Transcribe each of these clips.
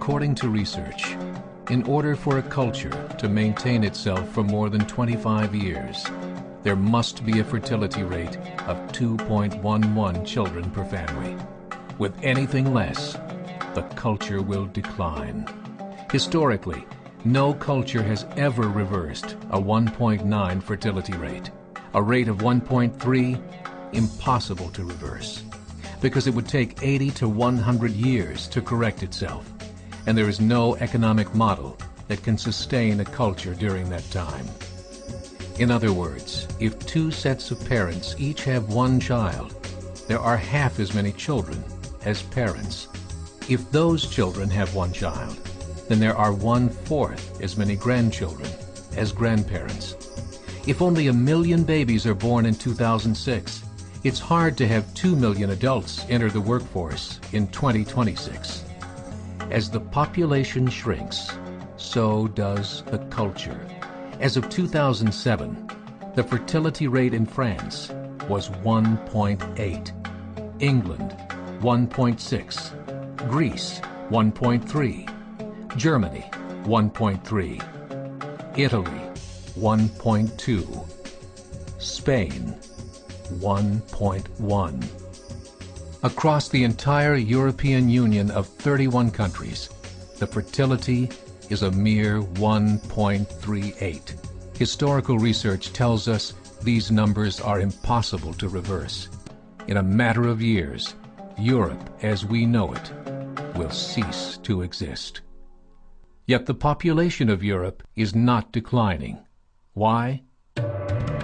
According to research, in order for a culture to maintain itself for more than 25 years, there must be a fertility rate of 2.11 children per family. With anything less, the culture will decline. Historically, no culture has ever reversed a 1.9 fertility rate. A rate of 1.3, impossible to reverse, because it would take 80 to 100 years to correct itself, and there is no economic model that can sustain a culture during that time. In other words, if two sets of parents each have one child, there are half as many children as parents. If those children have one child, then there are 1/4 as many grandchildren as grandparents. If only 1 million babies are born in 2006, it's hard to have 2 million adults enter the workforce in 2026. As the population shrinks, so does the culture. As of 2007, the fertility rate in France was 1.8, England 1.6, Greece 1.3, Germany 1.3, Italy 1.2, Spain 1.1. Across the entire European Union of 31 countries, the fertility is a mere 1.38. Historical research tells us these numbers are impossible to reverse. In a matter of years, Europe as we know it will cease to exist. Yet the population of Europe is not declining. Why?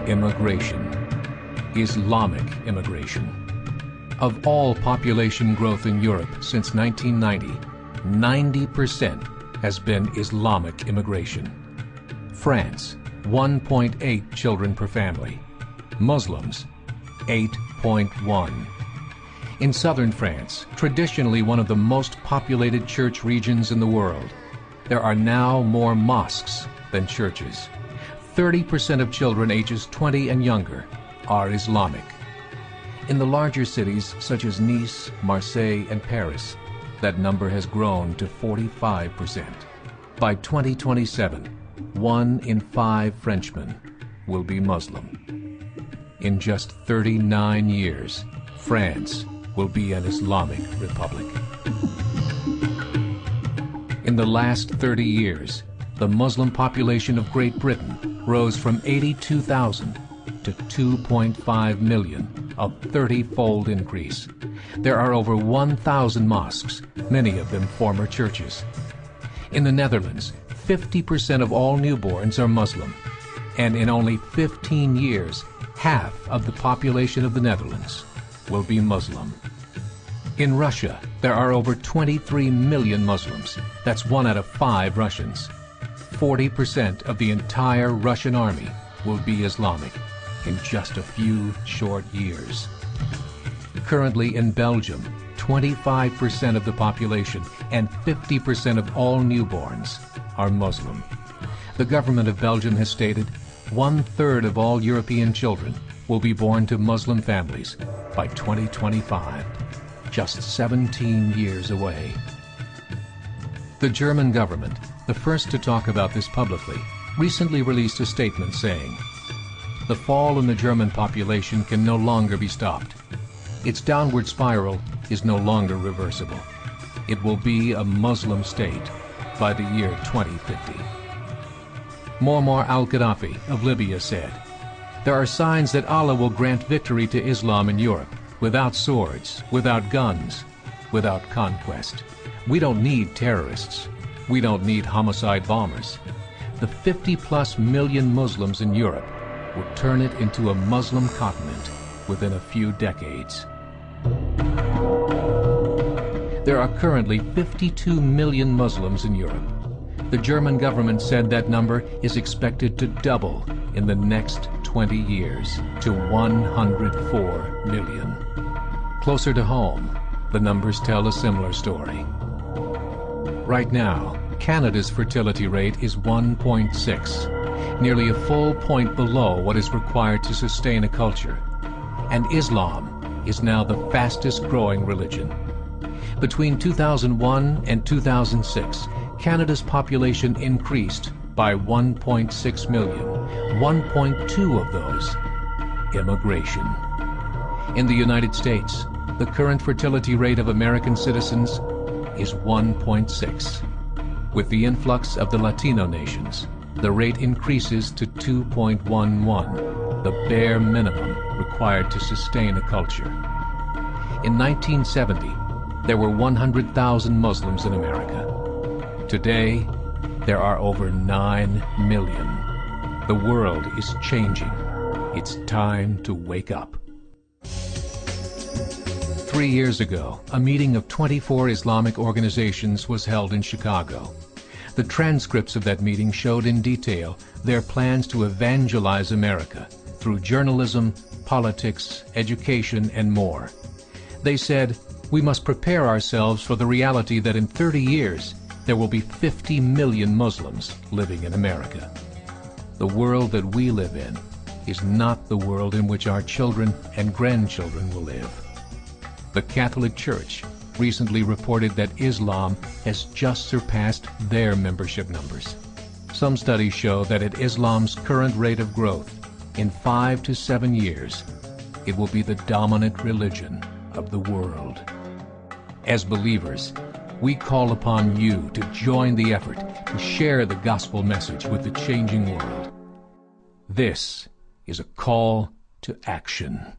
Immigration. Islamic immigration. Of all population growth in Europe since 1990, 90% has been Islamic immigration. France, 1.8 children per family. Muslims, 8.1. In southern France, traditionally one of the most populated church regions in the world, there are now more mosques than churches. 30% of children ages 20 and younger are Islamic. In the larger cities such as Nice, Marseille, and Paris, that number has grown to 45%. By 2027, 1 in 5 Frenchmen will be Muslim. In just 39 years, France will be an Islamic republic. In the last 30 years, the Muslim population of Great Britain rose from 82,000 to 2.5 million, a 30-fold increase. There are over 1,000 mosques, many of them former churches. In the Netherlands, 50% of all newborns are Muslim, and in only 15 years, half of the population of the Netherlands will be Muslim. In Russia, there are over 23 million Muslims. That's 1 out of 5 Russians. 40% of the entire Russian army will be Islamic in just a few short years. Currently in Belgium, 25% of the population and 50% of all newborns are Muslim. The government of Belgium has stated 1/3 of all European children will be born to Muslim families by 2025, just 17 years away. The German government, the first to talk about this publicly, recently released a statement saying, "The fall in the German population can no longer be stopped. Its downward spiral is no longer reversible. It will be a Muslim state by the year 2050. Muammar al-Gaddafi of Libya said, "There are signs that Allah will grant victory to Islam in Europe, without swords, without guns, without conquest. We don't need terrorists. We don't need homicide bombers. The 50+ million Muslims in Europe will turn it into a Muslim continent within a few decades." There are currently 52 million Muslims in Europe. The German government said that number is expected to double in the next 20 years to 104 million. Closer to home, the numbers tell a similar story. Right now, Canada's fertility rate is 1.6, nearly a full point below what is required to sustain a culture. And Islam is now the fastest growing religion. Between 2001 and 2006, Canada's population increased by 1.6 million, 1.2 of those immigration. In the United States, the current fertility rate of American citizens is 1.6. With the influx of the Latino nations, the rate increases to 2.11, the bare minimum required to sustain a culture. In 1970, there were 100,000 Muslims in America. Today, there are over 9 million. The world is changing. It's time to wake up. 3 years ago, a meeting of 24 Islamic organizations was held in Chicago. The transcripts of that meeting showed in detail their plans to evangelize America through journalism, politics, education, and more. They said, we must prepare ourselves for the reality that in 30 years, there will be 50 million Muslims living in America. The world that we live in is not the world in which our children and grandchildren will live. The Catholic Church recently reported that Islam has just surpassed their membership numbers. Some studies show that at Islam's current rate of growth, in 5 to 7 years, it will be the dominant religion of the world. As believers, we call upon you to join the effort to share the gospel message with the changing world. This is a call to action.